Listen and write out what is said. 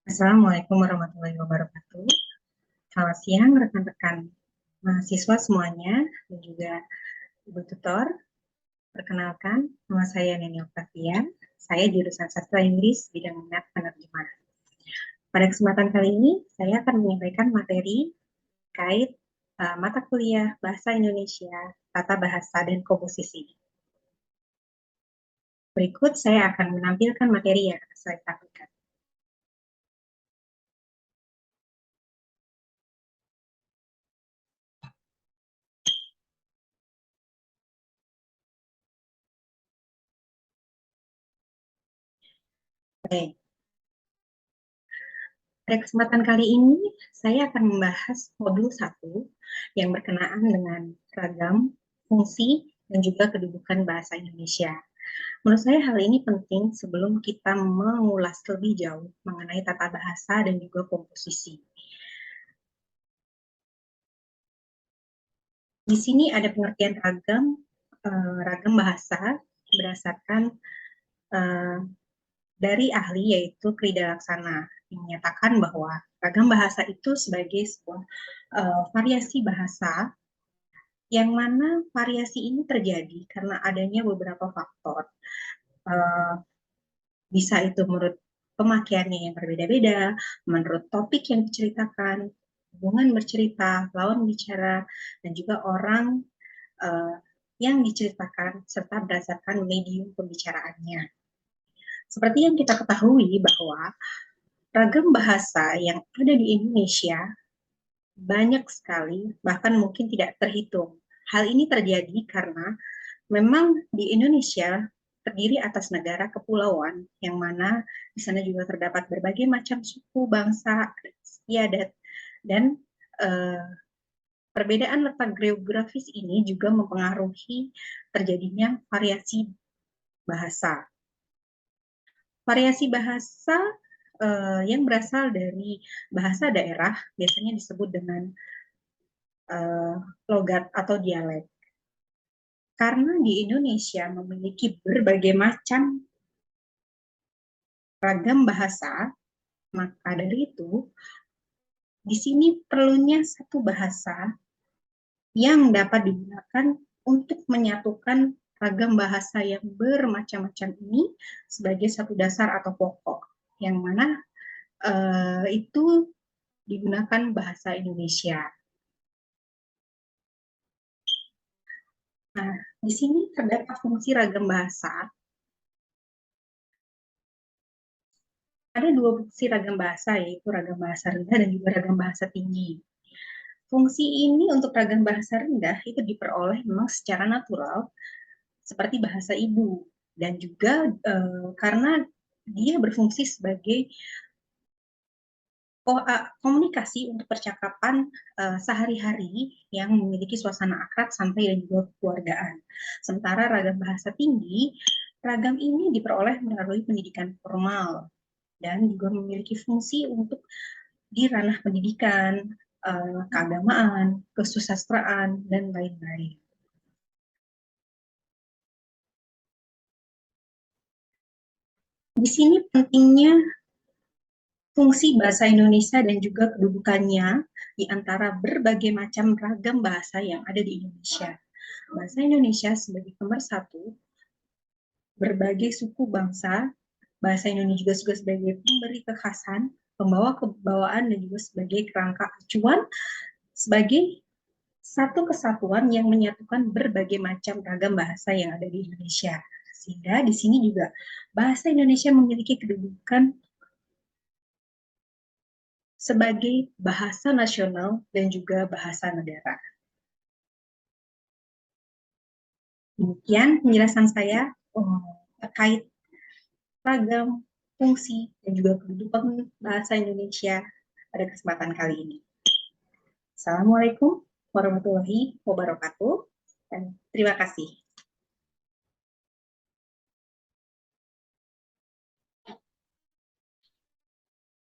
Assalamualaikum warahmatullahi wabarakatuh. Selamat siang rekan-rekan mahasiswa semuanya dan juga Ibu Tutor. Perkenalkan, nama saya Neni Oktavia. Saya jurusan Sastra Inggris bidang minat penerjemah. Pada kesempatan kali ini, saya akan menyampaikan materi terkait mata kuliah Bahasa Indonesia, Tata Bahasa dan Komposisi. Berikut saya akan menampilkan materi yang akan saya sampaikan. Oke. Pada kesempatan kali ini, saya akan membahas modul 1 yang berkenaan dengan ragam, fungsi, dan juga kedudukan bahasa Indonesia. Menurut saya hal ini penting sebelum kita mengulas lebih jauh mengenai tata bahasa dan juga komposisi. Di sini ada pengertian ragam bahasa berdasarkan dari ahli yaitu Krida Laksana yang menyatakan bahwa ragam bahasa itu sebagai sebuah variasi bahasa yang mana variasi ini terjadi karena adanya beberapa faktor. Uh, bisa itu menurut pemakaiannya yang berbeda-beda, menurut topik yang diceritakan, hubungan bercerita, lawan bicara, dan juga orang uh, yang diceritakan serta berdasarkan medium pembicaraannya. Seperti yang kita ketahui bahwa ragam bahasa yang ada di Indonesia banyak sekali, bahkan mungkin tidak terhitung. Hal ini terjadi karena memang di Indonesia terdiri atas negara kepulauan, yang mana di sana juga terdapat berbagai macam suku, bangsa, istiadat, dan eh, perbedaan letak geografis ini juga mempengaruhi terjadinya variasi bahasa. Variasi bahasa yang berasal dari bahasa daerah biasanya disebut dengan logat atau dialek. Karena di Indonesia memiliki berbagai macam ragam bahasa, maka dari itu di sini perlunya satu bahasa yang dapat digunakan untuk menyatukan ragam bahasa yang bermacam-macam ini sebagai satu dasar atau pokok, yang mana itu digunakan bahasa Indonesia. Nah, di sini terdapat fungsi ragam bahasa. Ada dua fungsi ragam bahasa, yaitu ragam bahasa rendah dan juga ragam bahasa tinggi. Fungsi ini untuk ragam bahasa rendah itu diperoleh memang secara natural, seperti bahasa ibu, dan juga karena dia berfungsi sebagai komunikasi untuk percakapan sehari-hari yang memiliki suasana akrab, santai, dan juga kekeluargaan. Sementara ragam bahasa tinggi, ragam ini diperoleh melalui pendidikan formal dan juga memiliki fungsi untuk di ranah pendidikan, keagamaan, kesusastraan, dan lain-lain. Di sini pentingnya fungsi bahasa Indonesia dan juga kedudukannya di antara berbagai macam ragam bahasa yang ada di Indonesia. Bahasa Indonesia sebagai pemersatu berbagai suku bangsa, bahasa Indonesia juga sebagai pemberi kekhasan, pembawa kebawaan, dan juga sebagai kerangka acuan, sebagai satu kesatuan yang menyatukan berbagai macam ragam bahasa yang ada di Indonesia. Sehingga di sini juga bahasa Indonesia memiliki kedudukan sebagai bahasa nasional dan juga bahasa negara. Demikian penjelasan saya terkait ragam, fungsi, dan juga kedudukan bahasa Indonesia pada kesempatan kali ini. Assalamualaikum warahmatullahi wabarakatuh, dan terima kasih.